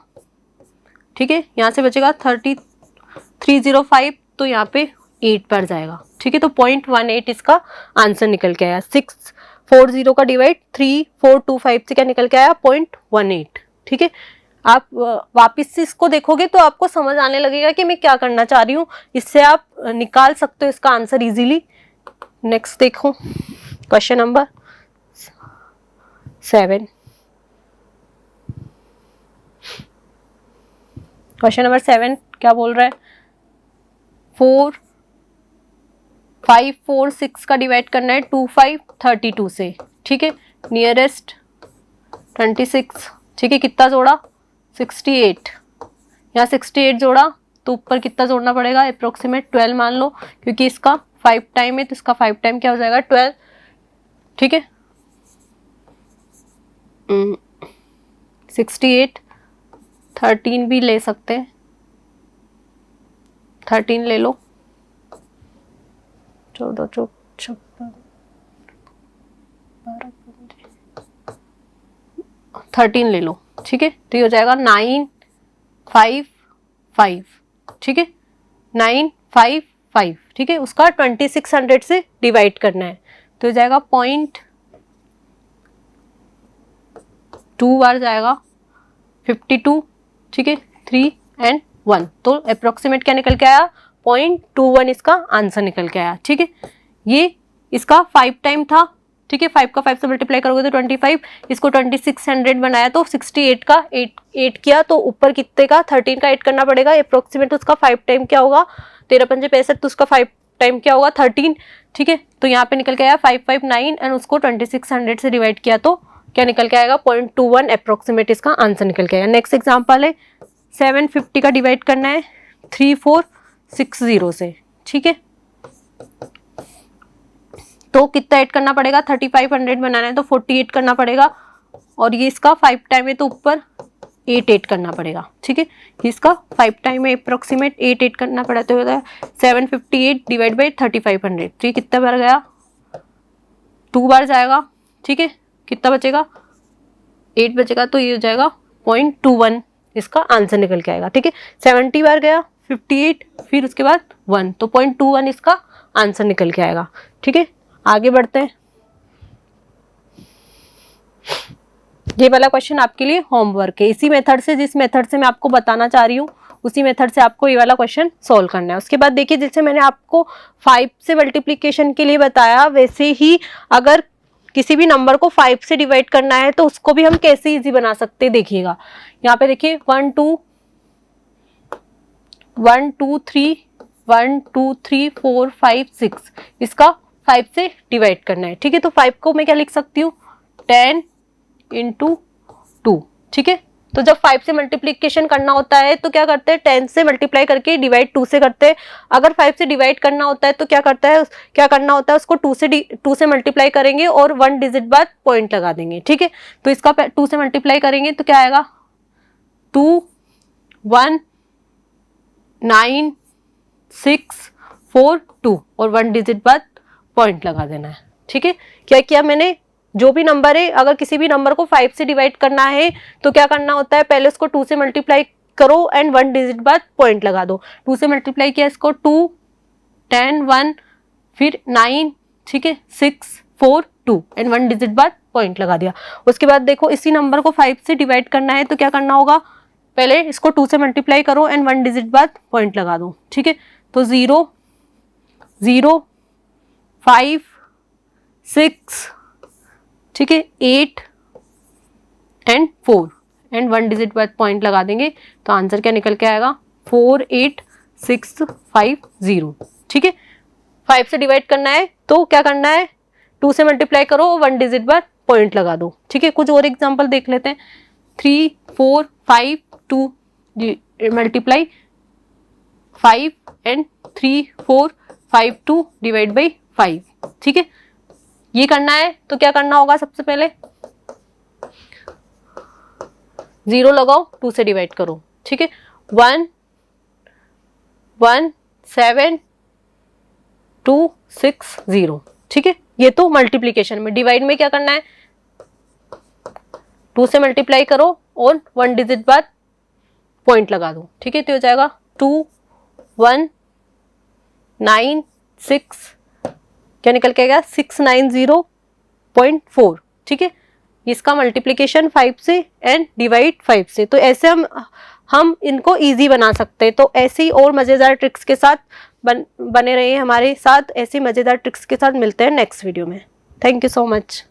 ठीक है। यहाँ से बचेगा 305, तो यहाँ पे 8 बार जाएगा, ठीक है। तो 0.18 इसका आंसर निकल के आया। 640 का डिवाइड 3425 से क्या निकल के आया 0.18, ठीक है। आप वापिस से इसको देखोगे तो आपको समझ आने लगेगा कि मैं क्या करना चाह रही हूँ, इससे आप निकाल सकते हो इसका आंसर इजीली। नेक्स्ट देखो, क्वेश्चन नंबर 7। क्वेश्चन नंबर 7 क्या बोल रहा है, 546 का डिवाइड करना है 2532 से, ठीक है। नियरेस्ट 26, ठीक है। कितना जोड़ा 68, यहाँ 68 जोड़ा तो ऊपर कितना जोड़ना पड़ेगा, अप्रोक्सीमेट 12 मान लो, क्योंकि इसका 5 टाइम है तो इसका 5 टाइम क्या हो जाएगा 12, ठीक है। 68, 13 भी ले सकते हैं, 13 ले लो, 14 56 13 ले लो, ठीक है। तो ये हो जाएगा 9 5 5, ठीक है, 9 5 5, ठीक है। उसका 2600 से डिवाइड करना है, तो हो जाएगा 0.2 बार जाएगा 52, ठीक है, 3 एंड 1, तो अप्रोक्सीमेट क्या निकल के आया 0.21 इसका आंसर निकल के आया, ठीक है। ये इसका 5 टाइम था, ठीक है, 5 का 5 से मल्टीप्लाई करोगे तो 25, इसको 2600 बनाया तो 68 का 8 किया, तो ऊपर कितने का 13 का 8 करना पड़ेगा, अप्रोक्सीमेट उसका 5 टाइम क्या होगा 13 पंजे 65, तो उसका 5 टाइम क्या होगा 13, ठीक है। तो यहाँ पे निकल के आया 559 एंड उसको 2600 से डिवाइड किया तो क्या निकल के आएगा 0.21 अप्रोक्सीमेट इसका आंसर निकल के आएगा। नेक्स्ट एग्जाम्पल है 750 का डिवाइड करना है 3460 से, ठीक है। तो कितना ऐड करना पड़ेगा, 3500 बनाना है तो 48 करना पड़ेगा, और ये इसका 5 टाइम है तो ऊपर 8 करना पड़ेगा, ठीक है। इसका 5 टाइम है अप्रोक्सीमेट 8 करना पड़ा, तो होता है 758 डिवाइड बाई 3500, तो ये कितना बार गया 2 बार जाएगा, ठीक है। कितना बचेगा 8 बचेगा, तो ये हो जाएगा 0.21 इसका आंसर निकल के आएगा, ठीक है। 70 बार गया 58, फिर उसके बाद 1, तो 0.21 इसका आंसर निकल के आएगा, ठीक है। आगे बढ़ते हैं, ये वाला क्वेश्चन आपके लिए होमवर्क है, इसी मेथड से, जिस मेथड से मैं आपको बताना चाह रही हूँ उसी मेथड से आपको ये वाला क्वेश्चन सॉल्व करना है। उसके बाद देखिए, जैसे मैंने आपको 5 से मल्टीप्लिकेशन के लिए बताया, वैसे ही अगर किसी भी नंबर को 5 से डिवाइड करना है तो उसको भी हम कैसे इजी बना सकते हैं, देखिएगा। यहाँ पे देखिए 1 2 3 1 2 3 4 5 6, इसका 5 से डिवाइड करना है, ठीक है। तो 5 को मैं क्या लिख सकती हूँ 10 इंटू 2, ठीक है। तो जब 5 से मल्टीप्लिकेशन करना होता है तो क्या करते हैं 10 से मल्टीप्लाई करके डिवाइड 2 से करते हैं। अगर 5 से डिवाइड करना होता है तो क्या करना होता है उसको 2 से मल्टीप्लाई करेंगे और 1 डिजिट बाद पॉइंट लगा देंगे, ठीक है। तो इसका 2 से मल्टीप्लाई करेंगे तो क्या आएगा 2 1 9 6 4 2 और 1 डिजिट बाद पॉइंट लगा देना है, ठीक है। क्या किया मैंने, जो भी नंबर है अगर किसी भी नंबर को 5 से डिवाइड करना है तो क्या करना होता है, पहले उसको 2 से मल्टीप्लाई करो एंड 1 डिजिट बाद पॉइंट लगा दो। 2 से मल्टीप्लाई किया इसको 2 10 1 फिर 9, ठीक है, 6 4 2 एंड 1 डिजिट बाद पॉइंट लगा दिया। उसके बाद देखो इसी नंबर को 5 से डिवाइड करना है तो क्या करना होगा, पहले इसको 2 से मल्टीप्लाई करो एंड 1 डिजिट बाद पॉइंट लगा दो, ठीक है। तो 0 0 5 6, ठीक है, 8 एंड 4 एंड 1 डिजिट बाद पॉइंट लगा देंगे तो आंसर क्या निकल के आएगा 48650, ठीक है। 5 से डिवाइड करना है तो क्या करना है 2 से मल्टीप्लाई करो 1 डिजिट बाद पॉइंट लगा दो, ठीक है। कुछ और एग्जांपल देख लेते हैं 3 4 5 2 मल्टीप्लाई 5 एंड 3 4 5 2 डिवाइड बाई 5, ठीक है। ये करना है तो क्या करना होगा, सबसे पहले 0 लगाओ 2 से डिवाइड करो, ठीक है। 1 1 7 2 6 0, ठीक है। ये तो मल्टीप्लिकेशन में। डिवाइड में क्या करना है 2 से मल्टीप्लाई करो और 1 डिजिट बाद पॉइंट लगा दो, ठीक है। तो हो जाएगा 2 1 9 6, क्या निकल के आएगा 690.4, ठीक है। इसका मल्टीप्लिकेशन 5 से एंड डिवाइड 5 से। तो ऐसे हम इनको इजी बना सकते हैं। तो ऐसी और मज़ेदार ट्रिक्स के साथ बने रहिए हमारे साथ। ऐसी मज़ेदार ट्रिक्स के साथ मिलते हैं नेक्स्ट वीडियो में। Thank you so much.